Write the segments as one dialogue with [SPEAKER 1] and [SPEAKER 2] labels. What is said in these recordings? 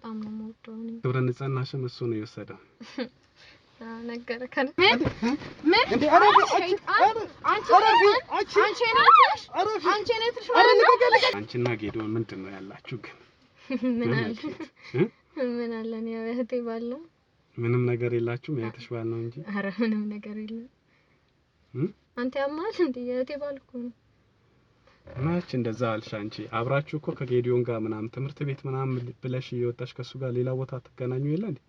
[SPEAKER 1] በጣም ነው የምወደው እኔ
[SPEAKER 2] ክብረ ንጽህናሽን እሱ ነው የወሰደው
[SPEAKER 1] ነገረከ ምን እንዴ
[SPEAKER 2] አንቺና ጌዶን ምንድነው ያላችሁ ግን
[SPEAKER 1] ምን አለን ያው እህቴ ባል ነው
[SPEAKER 2] ምንም ነገር የላችሁም የእህትሽ ባል ነው እንጂ
[SPEAKER 1] አረ ምንም ነገር የለም አንተ ያማል እንዴ የእህቴ ባል እኮ ነው
[SPEAKER 2] ማች እንደዛ አልሽ አንቺ አብራችሁ እኮ ከጌዲዮን ጋር ምናምን ትምህርት ቤት ምናምን ብለሽ እየወጣሽ ከሱ ጋር ሌላ ቦታ ተገናኙ የለ እንዴ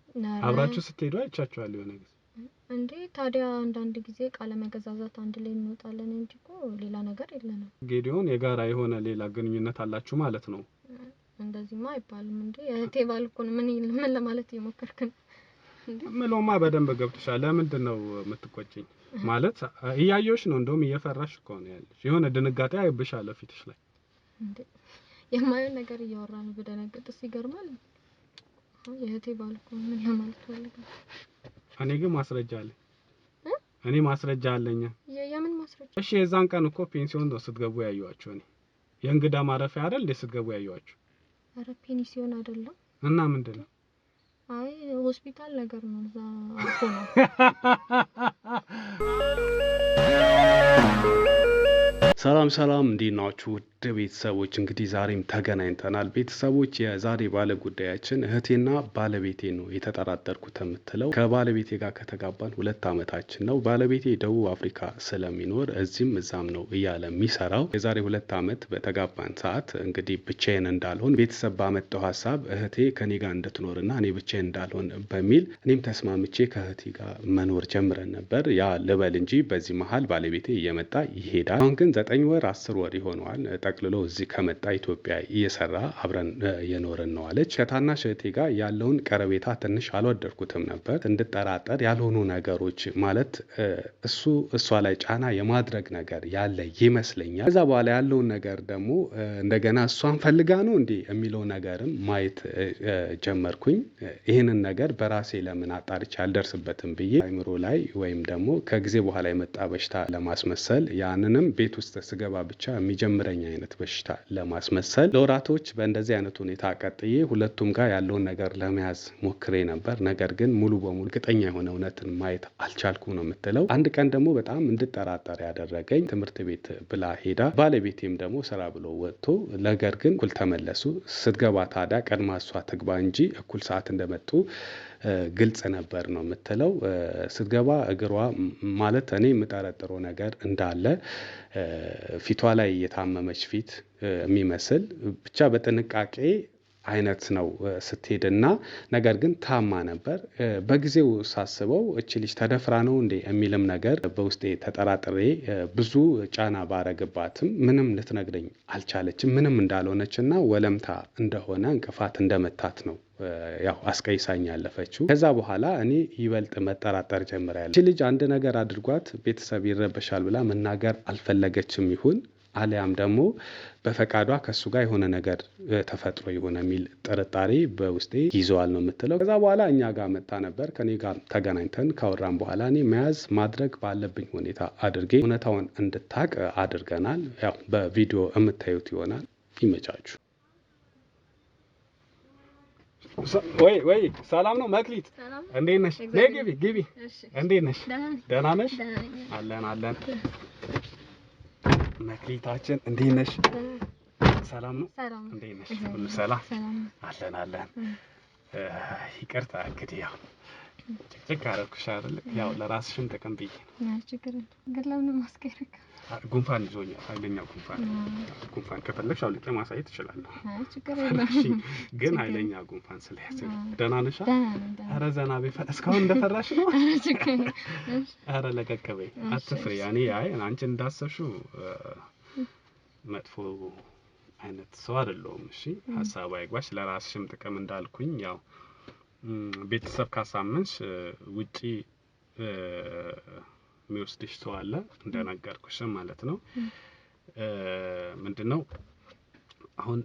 [SPEAKER 2] አብራችሁ ስትሄዱ አይቻችኋል የሆነ ጊዜ
[SPEAKER 1] እንዴ ታዲያ አንዳንድ ጊዜ ቃለ መገዛዛት አንድ ላይ እንወጣለን እንጂ እኮ ሌላ ነገር የለንም
[SPEAKER 2] ጌዲዮን የጋራ የሆነ ሌላ ግንኙነት አላችሁ ማለት ነው
[SPEAKER 1] እንደዚህማ አይባልም እንዴ እህቴ ባል እኮ ነው ምን ለማለት እየሞከርክ ነው እንዴ
[SPEAKER 2] ምሎማ በደንብ ገብተሻል ለምንድን ነው የምትቆጪኝ ማለት እያየሁሽ ነው እንደውም እየፈራሽ እኮ ነው ያለሽ የሆነ ድንጋጤ አይብሻል ፊትሽ ላይ
[SPEAKER 1] እንዴ የማየው ነገር እያወራን በደነገጥስ ይገርማል የእህቴ ባል እኮ ምን ለማለት ፈልገ
[SPEAKER 2] እኔ ግን ማስረጃ አለኝ እኔ ማስረጃ አለኝ
[SPEAKER 1] የምን ማስረጃ
[SPEAKER 2] እሺ የዛን ቀን እኮ ፔንሲዮን ነው ስትገቡ ያዩዋችሁ እኔ የእንግዳ ማረፊያ አይደል እንዴ ስትገቡ ያዩዋችሁ
[SPEAKER 1] አረ ፔንሲዮን አይደለም
[SPEAKER 2] እና ምንድነው
[SPEAKER 1] አይ ሆስፒታል ነገር ነው እዛ አልፎ ነው
[SPEAKER 2] ሰላም እንዴት ናችሁ ውድ ቤተሰቦች እንግዲህ ዛሬም ተገናኝተናል ቤተሰቦች የዛሬ ባለ ጉዳያችን እህቴና ባለቤቴ ነው የተጠራጠርኩት የምትለው ከባለቤቴ ጋር ከተጋባን 2 አመታችን ነው ባለቤቴ ደቡብ አፍሪካ ስለሚኖር እዚህም እዛም ነው እያለ የሚሰራው የዛሬ 2 አመት በተጋባን ሰዓት እንግዲህ ብቻዬን እንዳልሆን ቤተሰብ ባመጣው ሐሳብ እህቴ ከኔ ጋር እንድትኖርና እኔ ብቻዬን እንዳልሆን በሚል እኔም ተስማምቼ ከእህቴ ጋር መኖር ጀምረን ነበር ያ ልበል እንጂ በዚህ መሃል ባለቤቴ እየመጣ ይሄዳል አሁን ግን 9 ወር 10 ወር ይሆነዋል ጠቅልሎ እዚህ ከመጣ ኢትዮጵያ እየሰራ አብረን የኖርን ነው አለች ከታናሽ እህቴ ጋር ያለውን ቀረቤታ ትንሽ አልወደድኩትም ነበር እንድጠራጠር ያልሆኑ ነገሮች ማለት እሷ ላይ ጫና የማድረግ ነገር ያለ ይመስለኛል ከዛ በኋላ ያለውን ነገር ደግሞ እንደገና እሷን ፈልጋ ነው እንዴ የሚለው ነገርም ማየት ጀመርኩኝ ይሄንን ነገር በራሴ ለምን አጣርቼ አልደርስበትም ብዬ አይምሮ ላይ ወይም ደግሞ ከጊዜ በኋላ የመጣ በሽታ ለማስመሰል ያንንም ቤት ውስጥ ስገባ ብቻ የሚጀምረኝ አይነት በሽታ ለማስመሰል ለወራቶች በእንደዚህ አይነት ሁኔታ ቀጥዬ ሁለቱም ጋር ያለውን ነገር ለመያዝ ሞክሬ ነበር ነገር ግን ሙሉ በሙሉ እርግጠኛ የሆነ እውነትን ማየት አልቻልኩም ነው የምትለው አንድ ቀን ደግሞ በጣም እንድጠራጠር ያደረገኝ ትምህርት ቤት ብላ ሄዳ ባለቤቴም ደግሞ ስራ ብሎ ወጥቶ ነገር ግን እኩል ተመለሱ ስትገባ ታዲያ ቀድማ እሷ ትግባ እንጂ እኩል ሰዓት እንደመጡ ግልጽ ነበር ነው የምትለው ስትገባ እግሯ ማለት እኔ የምጠረጥረው ነገር እንዳለ ፊቷ ላይ የታመመች ፊት የሚመስል ብቻ በጥንቃቄ አይነት ነው ስትሄድና ነገር ግን ታማ ነበር በጊዜው ሳስበው እቺ ልጅ ተደፍራ ነው እንዴ የሚልም ነገር በውስጤ ተጠራጥሬ ብዙ ጫና ባረግባትም ምንም ልትነግረኝ አልቻለችም ምንም እንዳልሆነችና ወለምታ እንደሆነ እንቅፋት እንደመታት ነው ያው አስቀይሳኝ ያለፈችው ከዛ በኋላ እኔ ይበልጥ መጠራጠር ጀምራለሁ እቺ ልጅ አንድ ነገር አድርጓት ቤተሰብ ይረበሻል ብላ መናገር አልፈለገችም ይሁን አሊያም ደግሞ በፈቃዷ ከሱ ጋር የሆነ ነገር ተፈጥሮ ይሆነ የሚል ጥርጣሬ በውስጤ ይዟል ነው የምትለው ከዛ በኋላ እኛ ጋር መጣ ነበር ከኔ ጋር ተገናኝተን ካወራን በኋላ እኔ መያዝ ማድረግ ባለብኝ ሁኔታ አድርጌ እውነታውን እንድታቅ አድርገናል ያው በቪዲዮ የምታዩት ይሆናል ይመቻችሁ ወይ ሰላም ነው መክሊት እንዴት ነሽ ግቢ እንዴት ነሽ ደህና ነሽ አለን መክሊታችን እንዴት ነሽ ሰላም ነው እንዴት ነሽ ሁሉ ሰላም አለን ይቅርታ እንግዲህ ያው ጭቅጭቅ አደረኩሽ አይደል ያው ለራስሽም ጥቅም ብዬ ነው
[SPEAKER 1] ችግር ግን ለምን ማስከረክ
[SPEAKER 2] ጉንፋን ይዞኛል ኃይለኛ ጉንፋን ከፈለግሽ አውልቄ ማሳየት እችላለሁ
[SPEAKER 1] ችግር የለም
[SPEAKER 2] ግን ኃይለኛ ጉንፋን ስለያዘኝ ደህና ነሽ ኧረ ዘና በይ እስካሁን እንደፈራሽ ነው ኧረ ለቀቅ በይ አትፍሪ ያኔ አንቺ እንዳሰብሽው መጥፎ አይነት ሰው አይደለሁም እሺ ሐሳብ አይግባሽ ለራስሽም ጥቅም እንዳልኩኝ ያው ቤተሰብ ካሳመንሽ ውጪ የሚወስድሽ ሰው አለ እንደነገርኩሽ ማለት ነው ምንድነው አሁን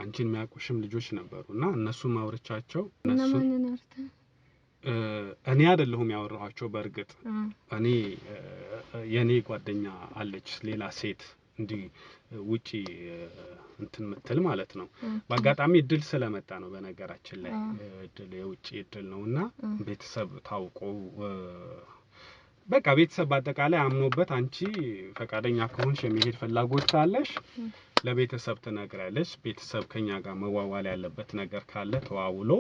[SPEAKER 2] አንቺን የሚያውቁሽም ልጆች ነበሩና እነሱም አውርቻቸው እኔ አይደለሁም ያወራኋቸው በርግጥ እኔ የኔ ጓደኛ አለች ሌላ ሴት እንዲ ውጪ እንትን ምትል ማለት ነው። በአጋጣሚ እድል ስለመጣ ነው በነገራችን ላይ እድል የውጪ እድል ነውና ቤተሰብ ታውቆ በቃ ቤተሰብ በአጠቃላይ አምኖበት አንቺ ፈቃደኛ ከሆንሽ የሚሄድ ፍላጎት ካለሽ ለቤተሰብ ትነግራለሽ። ቤተሰብ ከኛ ጋር መዋዋል ያለበት ነገር ካለ ተዋውሎ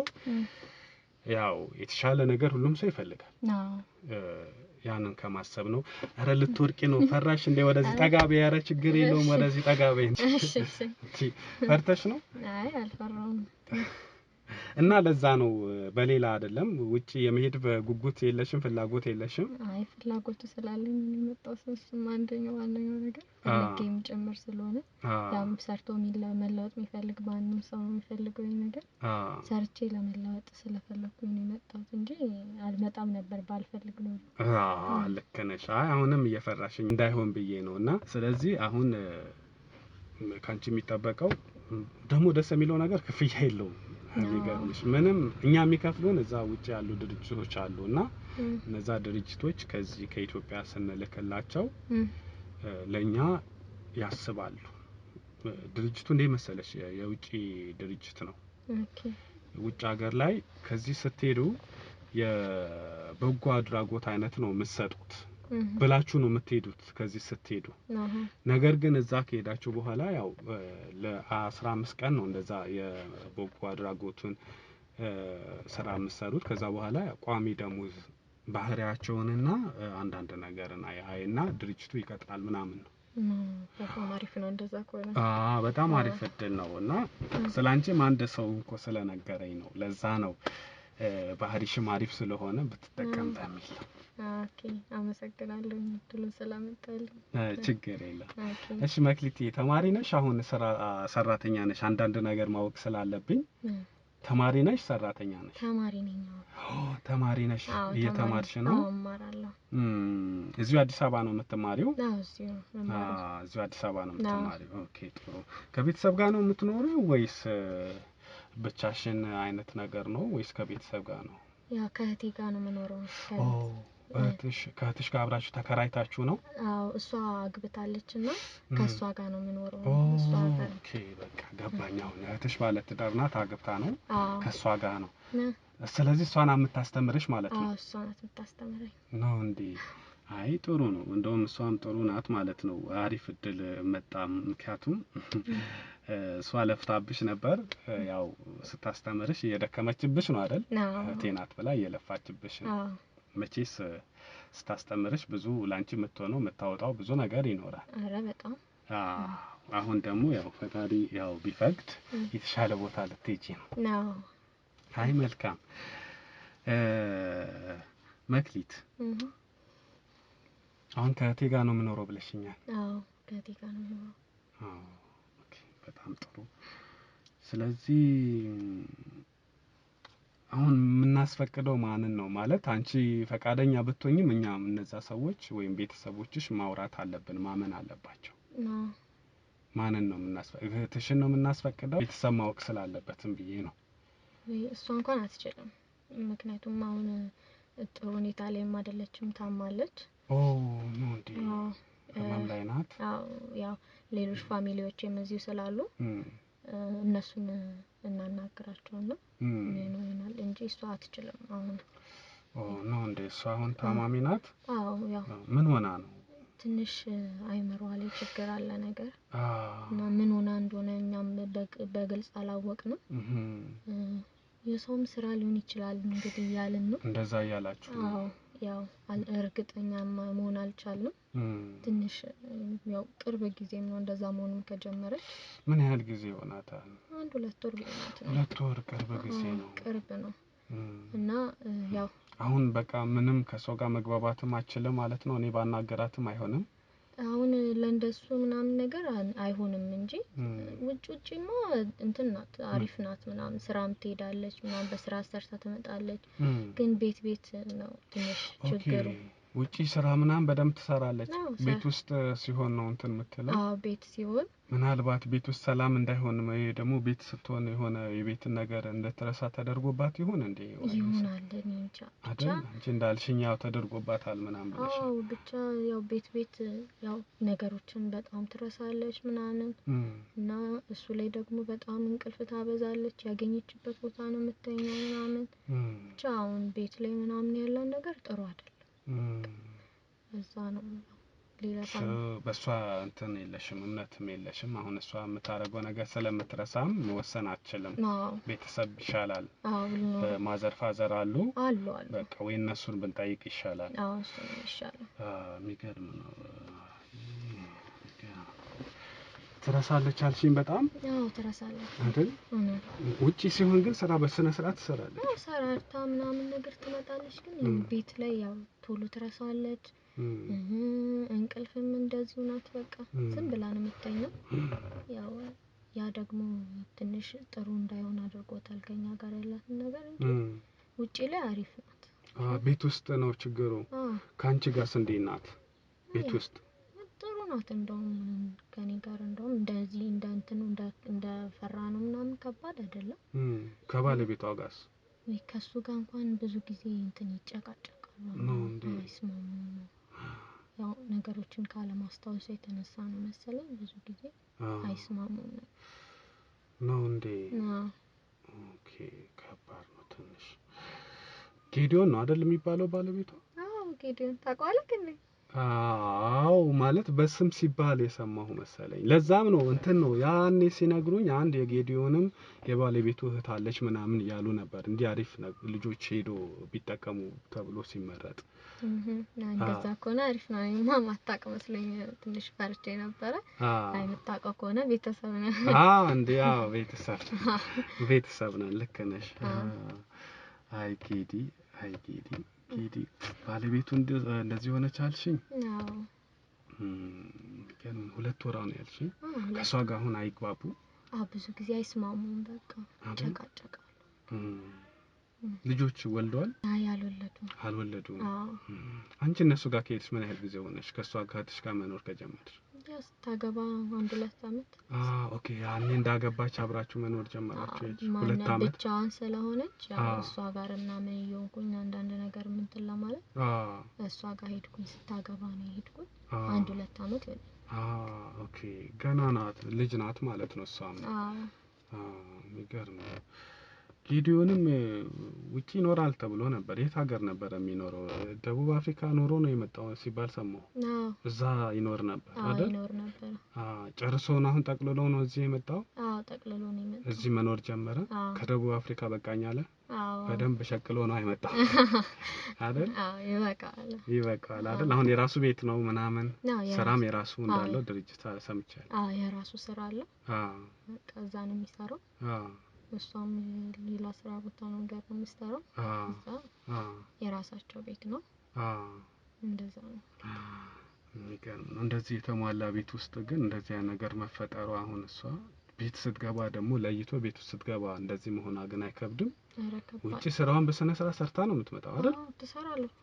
[SPEAKER 2] ያው የተሻለ ነገር ሁሉም ሰው ይፈልጋል። ያንን ከማሰብ ነው። አረ ልትወርቂ ነው ፈራሽ እንደ ወደዚህ ጠጋቤ ያረ ችግር የለውም ወደዚህ ጠጋቤ እንጂ ፈርተሽ ነው?
[SPEAKER 1] አይ አልፈራውም።
[SPEAKER 2] እና ለዛ ነው በሌላ አይደለም ውጪ የመሄድ በጉጉት የለሽም ፍላጎት የለሽም?
[SPEAKER 1] አይ ፍላጎቱ ስላለኝ ነው የመጣው። እሱም አንደኛው ዋናው ነገር ፈልጌም ጭምር ስለሆነ ያም ሰርቶ መለወጥ የሚፈልግ ማንም ሰው የሚፈልገው ነገር ሰርቼ ለመለወጥ ስለፈለኩኝ ነው የመጣሁት እንጂ አልመጣም ነበር ባልፈልግ ነው።
[SPEAKER 2] ልክ ነሽ። አይ አሁንም እየፈራሽኝ እንዳይሆን ብዬ ነውና ስለዚህ አሁን ካንቺ የሚጠበቀው ደግሞ ደስ የሚለው ነገር ክፍያ የለውም። የሚገርምሽ ምንም እኛ የሚከፍሉን እዛ ውጪ ያሉ ድርጅቶች አሉና እነዛ ድርጅቶች ከዚህ ከኢትዮጵያ ስንልክላቸው ለኛ ያስባሉ። ድርጅቱ እንደ መሰለሽ የውጪ ድርጅት ነው። ውጭ ሀገር ላይ ከዚህ ስትሄዱ የበጎ አድራጎት አይነት ነው የምትሰጡት ብላችሁ ነው የምትሄዱት ከዚህ ስትሄዱ። ነገር ግን እዛ ከሄዳችሁ በኋላ ያው ለ15 ቀን ነው እንደዛ የበጎ አድራጎቱን ስራ የምትሰሩት። ከዛ በኋላ ቋሚ ደሞዝ ባህሪያቸውንና አንዳንድ ነገርን አይና ድርጅቱ ይቀጥራል ምናምን ነው።
[SPEAKER 1] በጣም አሪፍ ነው እንደዛ ከሆነ።
[SPEAKER 2] በጣም አሪፍ እድል ነው እና ስላንቺም አንድ ሰው እኮ ስለነገረኝ ነው። ለዛ ነው ባህሪሽም አሪፍ ስለሆነ ብትጠቀም በሚል።
[SPEAKER 1] ኦኬ አመሰግናለሁ እድሉን ስላመጣልኝ።
[SPEAKER 2] ችግር የለም። እሺ መክሊት ተማሪ ነሽ? አሁን ሰራተኛ ነሽ? አንዳንድ ነገር ማወቅ ስላለብኝ ተማሪ ነሽ ሰራተኛ ነሽ?
[SPEAKER 1] ተማሪ ነኝ።
[SPEAKER 2] ተማሪ ነሽ? እየተማርሽ ነው?
[SPEAKER 1] እማራለሁ።
[SPEAKER 2] እዚሁ አዲስ አበባ ነው የምትማሪው?
[SPEAKER 1] እዚሁ
[SPEAKER 2] አዲስ አበባ ነው የምትማሪው። ኦኬ ጥሩ። ከቤተሰብ ጋር ነው የምትኖሪው ወይስ ብቻሽን አይነት ነገር ነው ወይስ ከቤተሰብ ጋር ነው?
[SPEAKER 1] ያው ከእህቴ ጋር ነው የምኖረው።
[SPEAKER 2] ከእህትሽ ጋር አብራችሁ ተከራይታችሁ ነው?
[SPEAKER 1] አዎ እሷ አግብታለችና ከሷ ጋር ነው የምኖረው። እሷ ጋር
[SPEAKER 2] ኦኬ በቃ ገባኝ። አሁን እህትሽ ባለ ትዳር ናት አግብታ ነው ከሷ ጋር ነው። ስለዚህ እሷ ናት የምታስተምርሽ ማለት ነው?
[SPEAKER 1] አዎ እሷ ናት የምታስተምረኝ
[SPEAKER 2] ነው እንዴ? አይ ጥሩ ነው። እንደውም እሷም ጥሩ ናት ማለት ነው። አሪፍ እድል መጣ። ምክንያቱም እሷ ለፍታብሽ ነበር። ያው ስታስተምርሽ እየደከመችብሽ ነው አይደል? እህቴ ናት ብላ እየለፋችብሽ ነው። መቼስ ስታስተምርሽ ብዙ ላንቺ የምትሆነው የምታወጣው ብዙ ነገር ይኖራል።
[SPEAKER 1] አረ በጣም
[SPEAKER 2] አሁን ደግሞ ያው ፈጣሪ ያው ቢፈቅድ የተሻለ ቦታ ልትሄጂ ነው። አይ መልካም። መክሊት አሁን ከእህቴ ጋር ነው የምኖረው ብለሽኛል?
[SPEAKER 1] አዎ ከእህቴ ጋር ነው የምኖረው።
[SPEAKER 2] ኦኬ በጣም ጥሩ። ስለዚህ አሁን የምናስፈቅደው ማንን ነው ማለት አንቺ ፈቃደኛ ብትሆኝም እኛም እነዛ ሰዎች ወይም ቤተሰቦችሽ ማውራት አለብን፣ ማመን አለባቸው። ማንን ነው የምናስፈቅደው? እህትሽን ነው የምናስፈቅደው? ቤተሰብ ማወቅ ስላለበትም ብዬ ነው።
[SPEAKER 1] እሷ እንኳን አትችልም። ምክንያቱም አሁን ጥሩ ሁኔታ ላይም አይደለችም፣ ታማለች።
[SPEAKER 2] ነው እንዴ? ህመም ላይ ናት?
[SPEAKER 1] ያው ሌሎች ፋሚሊዎችም እዚሁ ስላሉ እነሱን እናናግራቸውና ይሆናል እንጂ እሷ አትችልም አሁን።
[SPEAKER 2] ነው እንዴ? እሷ አሁን ታማሚ ናት?
[SPEAKER 1] አዎ ያው
[SPEAKER 2] ምን ሆና ነው?
[SPEAKER 1] ትንሽ አይምሯ ላይ ችግር አለ ነገር እና ምን ሆና እንደሆነ እኛም በግልጽ አላወቅንም። የሰውም ስራ ሊሆን ይችላል እንግዲህ እያልን ነው።
[SPEAKER 2] እንደዛ እያላችሁ?
[SPEAKER 1] አዎ ያው እርግጠኛ መሆን አልቻልንም። ትንሽ ያው ቅርብ ጊዜም ነው እንደዛ መሆኑን ከጀመረች።
[SPEAKER 2] ምን ያህል ጊዜ ሆናታል?
[SPEAKER 1] 2 ወር ቢሆናት ነው።
[SPEAKER 2] 2 ወር ቅርብ ጊዜ ነው።
[SPEAKER 1] ቅርብ ነው እና ያው
[SPEAKER 2] አሁን በቃ ምንም ከሰው ጋር መግባባትም አችልም ማለት ነው። እኔ ባናገራትም አይሆንም።
[SPEAKER 1] አሁን ለእንደሱ ምናምን ነገር አይሆንም እንጂ ውጪማ እንትን ናት፣ አሪፍ ናት ምናምን ስራም ትሄዳለች ምናምን በስራ ሰርታ ትመጣለች። ግን ቤት ነው ትንሽ ችግሩ።
[SPEAKER 2] ውጪ ስራ ምናምን በደንብ ትሰራለች። ቤት ውስጥ ሲሆን ነው እንትን የምትለው?
[SPEAKER 1] አዎ ቤት ሲሆን
[SPEAKER 2] ምናልባት ቤት ውስጥ ሰላም እንዳይሆን ወይ ደግሞ ቤት ስትሆን የሆነ የቤትን ነገር እንደተረሳ ተደርጎባት ይሁን እንዴ?
[SPEAKER 1] ይሆናል እኔ እንጃ።
[SPEAKER 2] አይደል አንቺ እንዳልሽኝ ያው ተደርጎባታል ምናምን ብለሽ።
[SPEAKER 1] አዎ ብቻ ያው ቤት ያው ነገሮችን በጣም ትረሳለች ምናምን እና እሱ ላይ ደግሞ በጣም እንቅልፍ ታበዛለች። ያገኘችበት ቦታ ነው የምትተኛው ምናምን። ብቻ አሁን ቤት ላይ ምናምን ያለው ነገር ጥሩ አይደለም። እዛ ነው ሌላ
[SPEAKER 2] በሷ እንትን የለሽም እምነትም የለሽም። አሁን እሷ የምታደርገው ነገር ስለምትረሳም መወሰን አትችልም። ቤተሰብ ይሻላል። ማዘር ፋዘር አሉ በቃ ወይ እነሱን ብንጠይቅ ይሻላል።
[SPEAKER 1] አዎ እሱ ነው ይሻላል።
[SPEAKER 2] የሚገርም ነው። ትረሳለች አልሽኝ? በጣም
[SPEAKER 1] አዎ ትረሳለች
[SPEAKER 2] አይደል? ውጪ ሲሆን ግን ስራ በስነ ስርዓት ትሰራለች።
[SPEAKER 1] አዎ ሰራርታ ምናምን ነገር ትመጣለች። ግን ቤት ላይ ያው ቶሎ ትረሳለች። እንቅልፍም እንደዚሁ ናት። በቃ ዝም ብላ ነው የምትተኛው። ያው ያ ደግሞ ትንሽ ጥሩ እንዳይሆን አድርጎታል ከኛ ጋር ያላትን ነገር እንጂ ውጪ ላይ አሪፍ ናት።
[SPEAKER 2] ቤት ውስጥ ነው ችግሩ። ካንቺ ጋርስ እንዴት ናት? ቤት ውስጥ
[SPEAKER 1] ጥሩ ናት። እንደውም ከኔ ጋር እንደውም እንደዚህ እንደፈራ ነው ምናምን ከባድ አይደለም።
[SPEAKER 2] ከባለቤቷ ጋርስ?
[SPEAKER 1] ወይ ከሱ ጋር እንኳን ብዙ ጊዜ እንትን ይጨቃጨቃሉ
[SPEAKER 2] ነው እንዴ?
[SPEAKER 1] አይስማሙም። ያው ነገሮችን ካለማስታወስ የተነሳ ነው መሰለኝ ብዙ ጊዜ አይስማሙም
[SPEAKER 2] ነው እንዴ? ኦኬ ከባድ ነው ትንሽ። ጌዲዮን ነው አይደል የሚባለው ባለቤቷ?
[SPEAKER 1] አዎ ጌዲዮን ታውቀዋለህ እንዴ?
[SPEAKER 2] አዎ ማለት በስም ሲባል የሰማሁ መሰለኝ። ለዛም ነው እንትን ነው ያኔ ሲነግሩኝ አንድ የጌዲዮንም የባለቤቱ እህት አለች ምናምን እያሉ ነበር። እንዲህ አሪፍ ልጆች ሄዶ ቢጠቀሙ ተብሎ ሲመረጥ።
[SPEAKER 1] እንደዛ ከሆነ አሪፍ ነው። እኔማ ማታውቅ መስሎኝ ትንሽ ፈርቼ ነበረ። አይ የምታውቀው ከሆነ ቤተሰብ ነው።
[SPEAKER 2] እንዴ አዎ ቤተሰብ ነን። ልክ ነሽ። አይ ጌዲ ባለቤቱ እንደዚህ ሆነች አልሽኝ?
[SPEAKER 1] አዎ
[SPEAKER 2] ግን 2 ወር ነው ያልሽኝ። ከሷ ጋር አሁን አይግባቡ?
[SPEAKER 1] ብዙ ጊዜ አይስማሙም። በቃ ጨቃጨቃሉ።
[SPEAKER 2] ልጆች ወልደዋል?
[SPEAKER 1] አይ
[SPEAKER 2] አልወለዱም። አንቺ እነሱ ጋር ከሄድሽ ምን ያህል ጊዜ ሆነሽ? ከሷ ከእህትሽ ጋር መኖር ከጀመርሽ?
[SPEAKER 1] ስታገባ 1-2 አመት።
[SPEAKER 2] ኦኬ ያኔ እንዳገባች አብራችሁ መኖር ጀመራችሁ? 2 አመት
[SPEAKER 1] ብቻዋን ስለሆነች ያው እሷ ጋር እና ምን እየሆንኩኝ አንዳንድ ነገር እንትን ለማለት እሷ ጋር ሄድኩኝ። ስታገባ ነው የሄድኩኝ። 1-2 አመት ይሆናል።
[SPEAKER 2] ኦኬ ገና ናት፣ ልጅ ናት ማለት ነው እሷም። የሚገርም ነው። ጌዲዮንም ውጪ ይኖራል ተብሎ ነበር። የት ሀገር ነበር የሚኖረው? ደቡብ አፍሪካ ኖሮ ነው የመጣው ሲባል ሰማሁ። እዛ ይኖር ነበር አይደል?
[SPEAKER 1] ይኖር ነበር።
[SPEAKER 2] ጨርሶ ነው አሁን ጠቅልሎ ነው እዚህ የመጣው?
[SPEAKER 1] ጠቅልሎ ነው የመጣው።
[SPEAKER 2] እዚህ መኖር ጀመረ። ከደቡብ አፍሪካ በቃኝ አለ። በደንብ ሸቅሎ ነው አይመጣው አይደል? ይበቃል አይደል? አሁን የራሱ ቤት ነው ምናምን፣ ስራም የራሱ እንዳለው ድርጅት ሰምቻለሁ።
[SPEAKER 1] የራሱ ስራ አለው። በቃ እዛ ነው የሚሰራው። እሷም ሌላ ስራ ቦታ ነው ጋር ነው የምትሰራው። እዛ የራሳቸው ቤት ነው። እንደዛ ነው።
[SPEAKER 2] የሚገርም ነው። እንደዚህ የተሟላ ቤት ውስጥ ግን እንደዚህ አይነት ነገር መፈጠሩ አሁን እሷ ቤት ስትገባ ደግሞ ለይቶ ቤት ውስጥ ስትገባ እንደዚህ መሆኗ ግን አይከብድም? ውጪ ስራዋን በስነ ስርዓት ሰርታ ነው የምትመጣው አይደል?
[SPEAKER 1] ትሰራለች።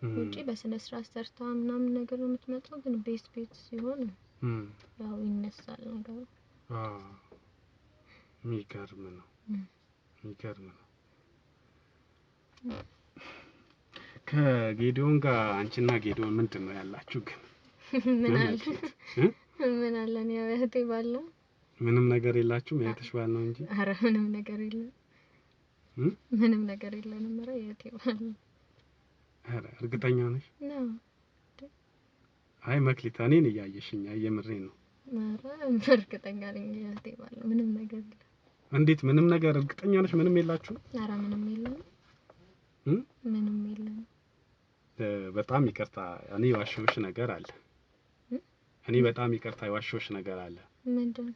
[SPEAKER 1] ውጪ በስነ ስርዓት ሰርታ ምናምን ነገር ነው የምትመጣው። ግን ቤት ሲሆን ያው ይነሳል ነገሩ። የሚገርም ነው። ከጌዲዮን ጋር አንቺና ጌዲዮን ምንድን ነው ያላችሁ ግን? ምን አለን? ያው እህቴ ባል ነው።
[SPEAKER 2] ምንም ነገር የላችሁም? የእህትሽ ባል ነው እንጂ።
[SPEAKER 1] ኧረ ምንም ነገር የለም። ምንም ነገር የለንም። ኧረ የእህቴ ባል ነው።
[SPEAKER 2] ኧረ እርግጠኛ ነሽ?
[SPEAKER 1] ነው።
[SPEAKER 2] አይ መክሊት እኔን እያየሽኝ የምሬን ነው።
[SPEAKER 1] ኧረ እርግጠኛ ነኝ የእህቴ ባል ነው። ምንም ነገር የለም።
[SPEAKER 2] እንዴት ምንም ነገር እርግጠኛ ነሽ? ምንም የላችሁም?
[SPEAKER 1] ኧረ ምንም የለም። ምንም የለም።
[SPEAKER 2] በጣም ይቅርታ እኔ የዋሸሁሽ ነገር አለ። እኔ በጣም ይቅርታ የዋሸሁሽ ነገር አለ።
[SPEAKER 1] ምንድን?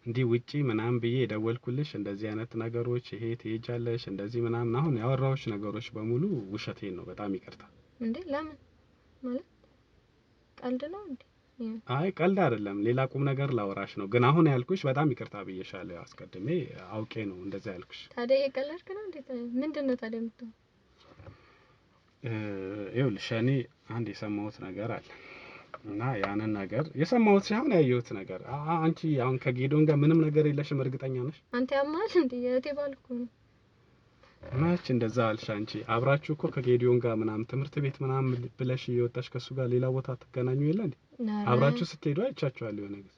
[SPEAKER 2] እንዲህ ውጪ ምናምን ብዬ የደወልኩልሽ እንደዚህ አይነት ነገሮች ይሄ ትሄጃለሽ እንደዚህ ምናምን አሁን ያወራሁሽ ነገሮች በሙሉ ውሸቴን ነው። በጣም ይቅርታ።
[SPEAKER 1] እንዴ ለምን? ማለት ቀልድ ነው እንዴ?
[SPEAKER 2] አይ ቀልድ አይደለም፣ ሌላ ቁም ነገር ላወራሽ ነው። ግን አሁን ያልኩሽ በጣም ይቅርታ ብዬሻለሁ። አስቀድሜ አውቄ ነው እንደዛ ያልኩሽ።
[SPEAKER 1] ታዲያ የቀለድክ ነው እንዴ? ምንድነው ታዲያ የምትለው?
[SPEAKER 2] ይኸውልሽ እኔ አንድ የሰማሁት ነገር አለ እና ያንን ነገር የሰማሁት ሳይሆን ያየሁት ነገር። አንቺ አሁን ከጌዶን ጋር ምንም ነገር የለሽም? እርግጠኛ ነሽ?
[SPEAKER 1] አንተ ያማል እንዴ? የእቴ ባል እኮ ነው።
[SPEAKER 2] ማች እንደዛ አልሽ አንቺ? አብራችሁ እኮ ከጌዲዮን ጋር ምናምን ትምህርት ቤት ምናምን ብለሽ እየወጣሽ ከሱ ጋር ሌላ ቦታ ትገናኙ የለ እንዴ? አብራችሁ ስትሄዱ አይቻችኋለሁ የሆነ ጊዜ።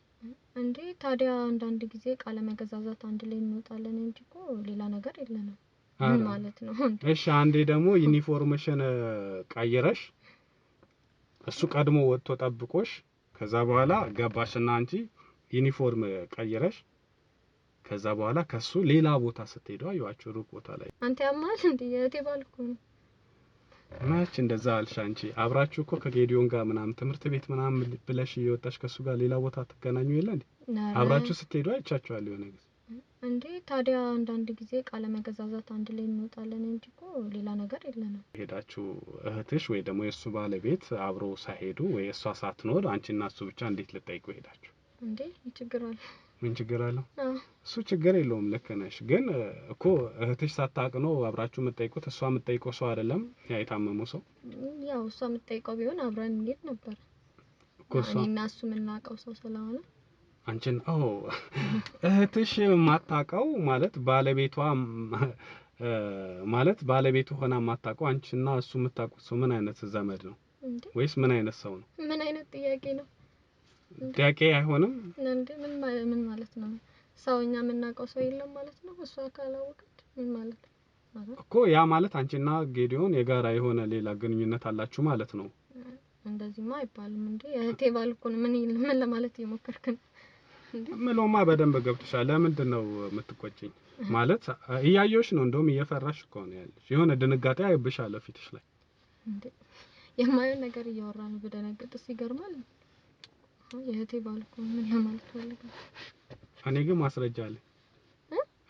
[SPEAKER 1] እንዴ ታዲያ አንዳንድ ጊዜ ቃለ መገዛዛት አንድ ላይ እንወጣለን እንጂ እኮ ሌላ ነገር የለንም። ምን ማለት ነው?
[SPEAKER 2] እሺ አንዴ ደግሞ ዩኒፎርምሽን ቀይረሽ እሱ ቀድሞ ወጥቶ ጠብቆሽ ከዛ በኋላ ገባሽና አንቺ ዩኒፎርም ቀይረሽ ከዛ በኋላ ከሱ ሌላ ቦታ ስትሄዱ አዩዋችሁ ሩቅ ቦታ ላይ።
[SPEAKER 1] አንተ ያማል እንዴ? የእቴ ባል እኮ ነው።
[SPEAKER 2] ማች እንደዛ አልሽ አንቺ? አብራችሁ እኮ ከጌዲዮን ጋር ምናምን ትምህርት ቤት ምናምን ብለሽ እየወጣሽ ከሱ ጋር ሌላ ቦታ ትገናኙ የለ እንዴ? አብራችሁ ስትሄዱ አይቻችኋለሁ የሆነ ጊዜ።
[SPEAKER 1] እንዴ ታዲያ አንዳንድ ጊዜ ቃለ መገዛዛት አንድ ላይ እንወጣለን እንጂ እኮ ሌላ ነገር የለንም።
[SPEAKER 2] ሄዳችሁ እህትሽ ወይ ደግሞ የእሱ ባለቤት አብሮ ሳይሄዱ ወይ እሷ ሳትኖር አንቺና እሱ ብቻ እንዴት ልጠይቁ ሄዳችሁ?
[SPEAKER 1] እንዴ ችግር አለ?
[SPEAKER 2] ምን ችግር አለው? እሱ ችግር የለውም። ልክ ነሽ። ግን እኮ እህትሽ ሳታውቅ ነው አብራችሁ የምትጠይቁት። እሷ የምትጠይቀው ሰው አይደለም ያ የታመመው ሰው።
[SPEAKER 1] ያው እሷ የምትጠይቀው ቢሆን አብረን እንሄድ ነበር እኮ። እኔና እሱ የምናውቀው ሰው ስለሆነ
[SPEAKER 2] አንቺን እህትሽ የማታውቀው ማለት ባለቤቷ ማለት ባለቤቱ ሆና የማታውቀው አንቺና እሱ የምታውቁት ሰው ምን አይነት ዘመድ ነው? ወይስ ምን አይነት ሰው ነው?
[SPEAKER 1] ምን አይነት ጥያቄ ነው?
[SPEAKER 2] ጥያቄ አይሆንም
[SPEAKER 1] እንዴ? ምን ማለት ነው? ሰውኛ የምናውቀው ሰው የለም ማለት ነው? እሷ ካላወቀች ምን ማለት ነው
[SPEAKER 2] እኮ? ያ ማለት አንቺና ጌዲዮን የጋራ የሆነ ሌላ ግንኙነት አላችሁ ማለት ነው።
[SPEAKER 1] እንደዚህማ አይባልም እንዴ? እህቴ ባል እኮ ነው። ምን ለማለት እየሞከርክ ነው?
[SPEAKER 2] ምሎማ በደንብ ገብቶሻል። ለምንድን ነው የምትቆጪኝ? ማለት እያየሁሽ ነው። እንደውም እየፈራሽ እኮ ነው ያለሽ። የሆነ ድንጋጤ አይብሻለሁ ፊትሽ ላይ።
[SPEAKER 1] እንዴ የማየውን ነገር እያወራን በደነገጥስ ይገርማል። የእህቴ ባል እኮ ምን ለማለት ፈልገህ?
[SPEAKER 2] እኔ ግን ማስረጃ አለኝ።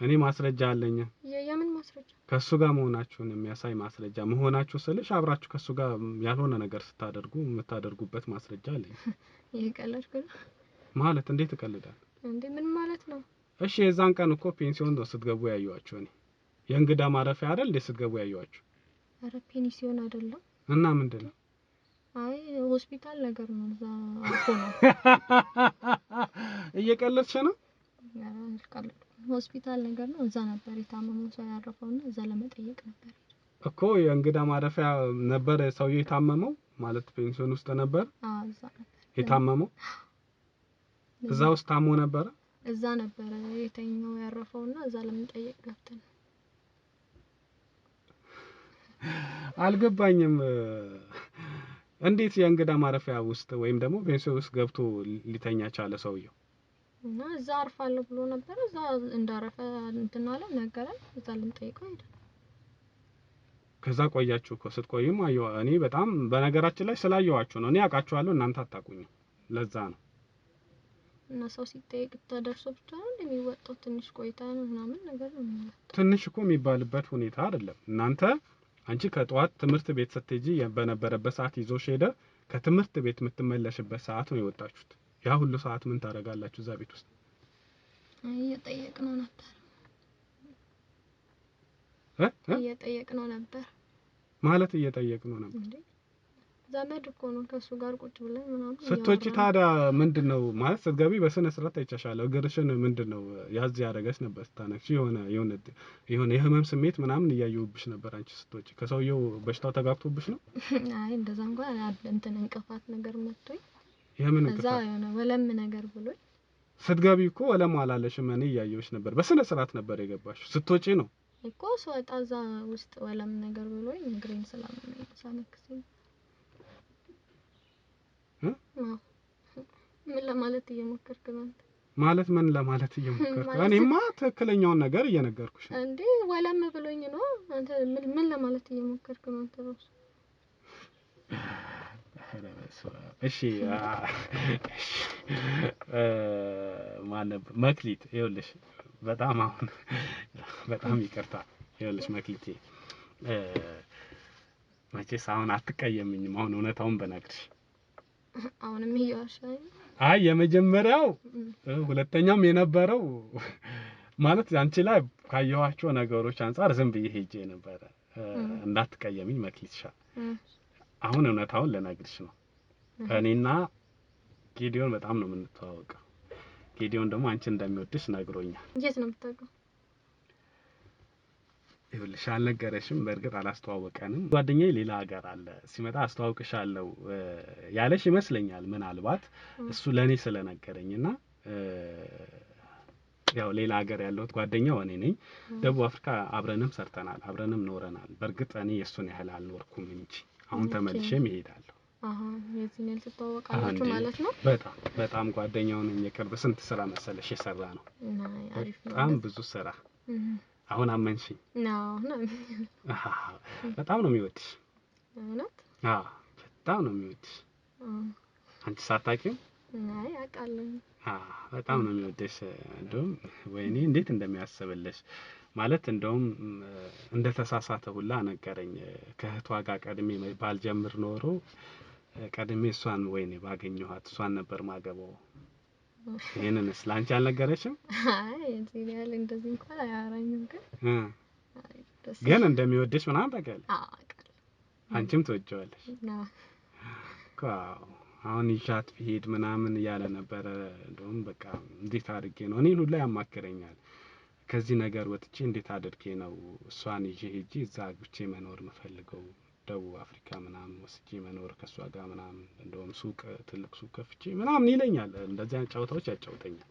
[SPEAKER 2] እኔ ማስረጃ አለኝ።
[SPEAKER 1] የምን ማስረጃ?
[SPEAKER 2] ከሱ ጋር መሆናችሁን የሚያሳይ ማስረጃ። መሆናችሁ ስልሽ አብራችሁ ከሱ ጋር ያልሆነ ነገር ስታደርጉ የምታደርጉበት ማስረጃ አለኝ።
[SPEAKER 1] እየቀለድክ ነው
[SPEAKER 2] ማለት? እንዴት እቀልዳለሁ
[SPEAKER 1] እንዴ? ምን ማለት ነው?
[SPEAKER 2] እሺ የዛን ቀን እኮ ፔንሲዮን ነው ስትገቡ ያዩዋችሁ። እኔ የእንግዳ ማረፊያ አይደል እንዴ ስትገቡ ያዩዋችሁ?
[SPEAKER 1] አረ ፔንሲዮን አይደለም።
[SPEAKER 2] እና ምንድነው?
[SPEAKER 1] አይ ሆስፒታል ነገር ነው። እዛ አልፎ ነው።
[SPEAKER 2] እየቀለድሽ ነው?
[SPEAKER 1] ሆስፒታል ነገር ነው። እዛ ነበር የታመመው ሰው ያረፈውና እዛ ለመጠየቅ ነበር
[SPEAKER 2] እኮ። የእንግዳ ማረፊያ ነበር ሰውዬው የታመመው ማለት ፔንሲዮን ውስጥ ነበር።
[SPEAKER 1] እዛ ነበር
[SPEAKER 2] የታመመው። እዛ ውስጥ ታሞ ነበር።
[SPEAKER 1] እዛ ነበር የተኛው ያረፈውና እዛ ለመጠየቅ ገብተን።
[SPEAKER 2] አልገባኝም። እንዴት የእንግዳ ማረፊያ ውስጥ ወይም ደግሞ ፔንሲዮን ውስጥ ገብቶ ሊተኛ ቻለ ሰውየው?
[SPEAKER 1] እና እዛ አርፋለሁ ብሎ ነበር። እዛ እንዳረፈ እንትን አለ ነገረን። እዛ ልንጠይቀው ሄደ።
[SPEAKER 2] ከዛ ቆያችሁ እኮ። ስትቆይም አየሁ እኔ በጣም በነገራችን ላይ ስላየዋችሁ ነው። እኔ አውቃችኋለሁ እናንተ አታውቁኝም። ለዛ ነው።
[SPEAKER 1] እና ሰው ሲጠይቅ ተደርሶ ብቻ ነው የሚወጣው። ትንሽ ቆይታ ነው ምናምን ነገር ነው ማለት።
[SPEAKER 2] ትንሽ እኮ የሚባልበት ሁኔታ አይደለም። እናንተ አንቺ ከጧት ትምህርት ቤት ስትሄጂ በነበረበት ሰዓት ይዞሽ ሄደ። ከትምህርት ቤት የምትመለሽበት ሰዓት ነው የወጣችሁት። ያ ሁሉ ሰዓት ምን ታደርጋላችሁ እዛ ቤት ውስጥ?
[SPEAKER 1] እየጠየቅነው ነበር። እየጠየቅነው ነበር
[SPEAKER 2] ማለት እየጠየቅነው ነበር።
[SPEAKER 1] ዘመድ እኮ ነው ከሱ ጋር ቁጭ ብለን ምናምን።
[SPEAKER 2] ስትወጪ ታዲያ ምንድነው ማለት ስትገቢ በስነ ስርዓት አይቻሻለሁ። እግርሽን ምንድነው ያዝ ያደረገች ነበር ስታነክሽ? የሆነ የህመም ስሜት ምናምን እያየሁብሽ ነበር አንቺ ስትወጪ። ከሰውየው በሽታው ተጋብቶብሽ ነው?
[SPEAKER 1] አይ እንደዛ እንኳን እንትን እንቅፋት ነገር መጥቶኝ።
[SPEAKER 2] የምን እንቅፋት?
[SPEAKER 1] እዛ የሆነ ወለም ነገር ብሎኝ።
[SPEAKER 2] ስትገቢ እኮ ወለም አላለሽም። እኔ እያየሁሽ ነበር። በስነ ስርዓት ነበር የገባሽ። ስትወጪ ነው
[SPEAKER 1] እኮ ስወጣ እዛ ውስጥ ወለም ነገር ብሎኝ እግሬን ስላመመኝ ሳነክሰኝ። ምን ለማለት እየሞከርክ ነው አንተ?
[SPEAKER 2] ማለት ምን ለማለት እየሞከርክ? እኔማ ትክክለኛውን ነገር እየነገርኩሽ ነው።
[SPEAKER 1] እንዴ ወለም ብሎኝ ነው። አንተ ምን ለማለት እየሞከርክ ነው አንተ ራሱ? እሺ
[SPEAKER 2] ማለት መክሊት ይኸውልሽ፣ በጣም አሁን በጣም ይቅርታ። ይኸውልሽ መክሊቴ፣ መቼስ አሁን አትቀየምኝም አሁን እውነታውን በነግርሽ?
[SPEAKER 1] አሁንም ይያሻል
[SPEAKER 2] አይ የመጀመሪያው ሁለተኛም የነበረው ማለት አንቺ ላይ ካየኋቸው ነገሮች አንፃር ዝም ብዬ ሄጄ ነበር እንዳትቀየሚኝ መክሊትሻ አሁን እውነታውን ልነግርሽ ነው እኔና ጌዲዮን በጣም ነው የምንተዋወቀው ጌዲዮን ደግሞ አንቺ እንደሚወድሽ ነግሮኛል
[SPEAKER 1] እንዴት ነው የምታውቀው
[SPEAKER 2] ይኸውልሽ አልነገረሽም በእርግጥ አላስተዋወቀንም ጓደኛዬ ሌላ ሀገር አለ ሲመጣ አስተዋውቅሻለሁ ያለሽ ይመስለኛል ምናልባት እሱ ለኔ ስለነገረኝና ያው ሌላ ሀገር ያለው ጓደኛው እኔ ነኝ ደቡብ አፍሪካ አብረንም ሰርተናል አብረንም ኖረናል በእርግጥ እኔ እሱን ያህል አልኖርኩም እንጂ አሁን ተመልሼም እሄዳለሁ
[SPEAKER 1] የዚህን ተተዋወቃላችሁ ማለት ነው
[SPEAKER 2] በጣም ጓደኛው ነኝ የቅርብ ስንት ስራ መሰለሽ የሰራ ነው በጣም ብዙ ስራ አሁን አመንሽኝ በጣም ነው የሚወድሽ
[SPEAKER 1] እውነት
[SPEAKER 2] በጣም ነው የሚወድሽ አንቺ ሳታውቂው
[SPEAKER 1] አይ አውቃለሁ
[SPEAKER 2] በጣም ነው የሚወድሽ እንደውም ወይኔ እንዴት እንደሚያስብልሽ ማለት እንደውም እንደተሳሳተ ሁላ ነገረኝ ከእህቷ ጋር ቀድሜ ባልጀምር ኖሮ ቀድሜ እሷን ወይኔ ባገኘኋት እሷን ነበር ማገባው ይሄንንስ ላንቺ አልነገረሽም
[SPEAKER 1] አይ እዚህ ያለ እንደዚህ እንኳን አያራኝም
[SPEAKER 2] ግን እንደሚወድሽ ምናምን ታውቂያለሽ አንቺም ትወጂዋለሽ አሁን ይሻት ቢሄድ ምናምን ያለ ነበር እንደውም በቃ እንዴት አድርጌ ነው እኔን ሁላ ያማከረኛል ከዚህ ነገር ወጥቼ እንዴት አድርጌ ነው እሷን ይዤ ሄጄ እዛ አግብቼ መኖር መፈልገው ደቡብ አፍሪካ ምናምን ወስጄ መኖር ከሷ ጋር ምናምን እንደውም ሱቅ ትልቅ ሱቅ ከፍቼ ምናምን ይለኛል እንደዚህ አይነት ጫወታዎች ያጫውተኛል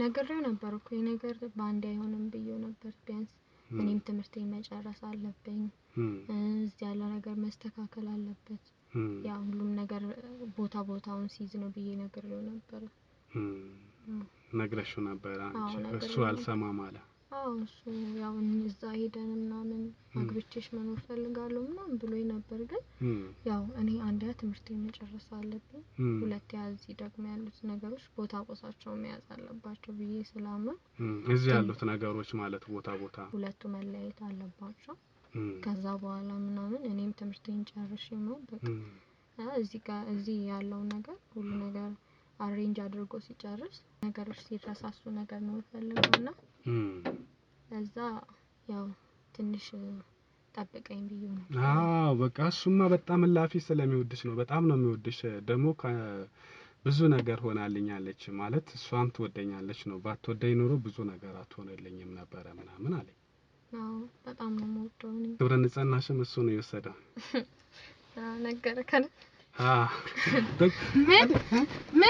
[SPEAKER 1] ነገርው ነበር እኮ ነገር ባንዴ አይሆንም ብዬው ነበር ቢያንስ እኔም ትምህርቴን መጨረስ አለብኝ እዚህ ያለው ነገር መስተካከል አለበት ያ ሁሉም ነገር ቦታውን ሲይዝ ነው ብዬ ነገርው ነበር
[SPEAKER 2] ነግረሽው ነበር አንቺ እሱ አልሰማም አለ
[SPEAKER 1] እሱ ያው እዛ ሄደንና ምን አግብቼሽ መኖር ፈልጋለሁ ምናምን ብሎኝ ነበር ግን ያው እኔ አንድ ትምህርቴን መጨረስ አለብኝ ሁለት እዚህ ደግሞ ያሉት ነገሮች ቦታቸው መያዝ አለባቸው ብዬ ስላመን
[SPEAKER 2] እዚህ ያሉት ነገሮች ማለት ቦታ
[SPEAKER 1] ሁለቱ መለያየት አለባቸው ከዛ በኋላ ምናምን እኔም ትምህርቴን ጨርሼ ነው በቃ እዚህ ያለው ነገር ሁሉ ነገር አሬንጅ አድርጎ ሲጨርስ ነገሮች ሲረሳሱ ነገር ነው ፈልገውና እዛ ያው ትንሽ ጠብቀኝ ብዬ ነው
[SPEAKER 2] በቃ እሱማ በጣም ላፊ ስለሚወድሽ ነው በጣም ነው የሚወድሽ ደግሞ ብዙ ነገር ሆናልኛለች ማለት እሷም ትወደኛለች ነው ባትወደኝ ኖሮ ብዙ ነገር አትሆነልኝም ነበር ምናምን አለኝ
[SPEAKER 1] በጣም ነው የምወደው እኔ
[SPEAKER 2] ክብረ ንጽህናሽም እሱ ነው የወሰደው
[SPEAKER 1] ነገርከን
[SPEAKER 2] ምን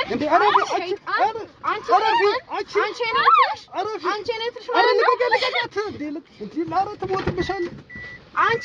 [SPEAKER 1] እንዴ አንቺ